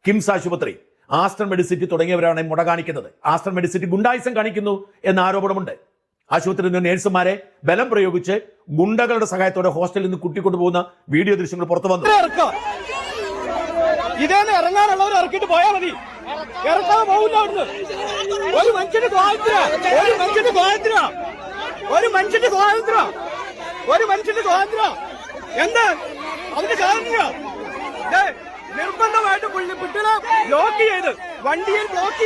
കിംസ് ആശുപത്രി, Aster Medicity തുടങ്ങിയവരാണ് മുട കാണിക്കുന്നത്. ആസ്റ്റർ മെഡിസിറ്റി ഗുണ്ടായിസം കാണിക്കുന്നു എന്ന ആരോപണമുണ്ട്. ആശുപത്രിയിൽ നിന്ന് നേഴ്സുമാരെ ബലം പ്രയോഗിച്ച് ഗുണ്ടകളുടെ സഹായത്തോടെ ഹോസ്റ്റലിൽ നിന്ന് കൂട്ടിക്കൊണ്ടുപോകുന്ന വീഡിയോ ദൃശ്യങ്ങൾ പുറത്തു വന്നു. ഇതേന്ന് ഇറങ്ങാനുള്ളവർ ഇറക്കിട്ട് പോയാൽ മതി, ഇറക്കാൻ പോകില്ല അവിടുന്ന്. ഒരു മനുഷ്യന്റെ സ്വാതന്ത്ര്യം, ഒരു മനുഷ്യന്റെ സ്വാതന്ത്ര്യം, ഒരു മനുഷ്യന്റെ സ്വാതന്ത്ര്യം, ഒരു മനുഷ്യന്റെ സ്വാതന്ത്ര്യം എന്ത് അവന്റെ സ്വാതന്ത്ര്യം? നിർബന്ധമായിട്ട് കുട്ടികളെ ലോക്ക് ചെയ്ത് വണ്ടിയിൽ ബ്ലോക്ക്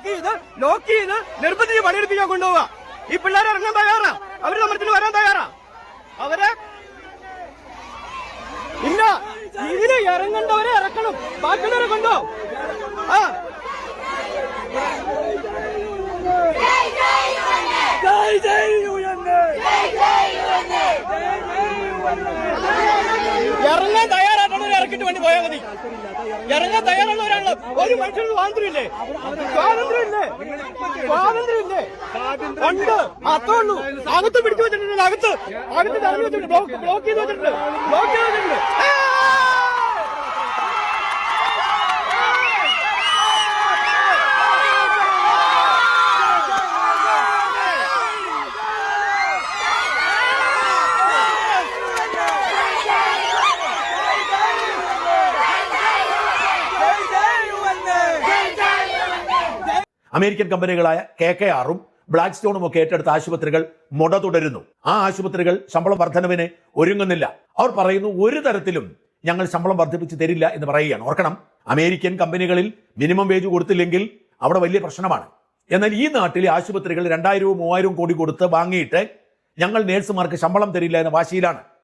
ചെയ്ത് ലോക്ക് ചെയ്ത് നിർബന്ധിച്ച് പണിയെടുപ്പിക്കാൻ കൊണ്ടുപോവാ. ഈ പിള്ളേരെ ഇറങ്ങാൻ തയ്യാറാ, അവര് സമരത്തിന് വരാൻ തയ്യാറാ. അവരെ ഇല്ല, ഇതിന് ഇറങ്ങേണ്ടവരെ ഇറക്കണം, ബാക്കിയുള്ളവരെ കൊണ്ടോ. ഇറങ്ങാൻ തയ്യാറായിട്ടുള്ളവരെ ഇറക്കിട്ട് വേണ്ടി പോയാൽ മതി. ഇറങ്ങാൻ തയ്യാറുള്ളവരാണല്ലോ. ഒരു മനുഷ്യന് സ്വാതന്ത്ര്യമില്ലേ? സ്വാതന്ത്ര്യമില്ലേ? സ്വാതന്ത്ര്യമില്ലേ? ഉണ്ട്, അത്രേ ഉള്ളൂ. അകത്ത് പിടിച്ചു വെച്ചിട്ടുണ്ട്, അകത്ത് തടഞ്ഞു വെച്ചിട്ടുണ്ട്, ബ്ലോക്ക് ചെയ്ത് വെച്ചിട്ടുണ്ട്. അമേരിക്കൻ കമ്പനികളായ KKR-ഉം ബ്ലാക്ക് സ്റ്റോണും ഒക്കെ ഏറ്റെടുത്ത ആശുപത്രികൾ മുട തുടരുന്നു. ആ ആശുപത്രികൾ ശമ്പളം വർധനവിന് ഒരുങ്ങുന്നില്ല. അവർ പറയുന്നു, ഒരു തരത്തിലും ഞങ്ങൾ ശമ്പളം വർദ്ധിപ്പിച്ച് തരില്ല എന്ന് പറയുകയാണ്. ഓർക്കണം, അമേരിക്കൻ കമ്പനികളിൽ മിനിമം വേജ് കൊടുത്തില്ലെങ്കിൽ അവിടെ വലിയ പ്രശ്നമാണ്. എന്നാൽ ഈ നാട്ടിലെ ആശുപത്രികൾ 2000-3000 കോടി കൊടുത്ത് വാങ്ങിയിട്ട് ഞങ്ങൾ നേഴ്സുമാർക്ക് ശമ്പളം തരില്ല എന്ന വാശിയിലാണ്.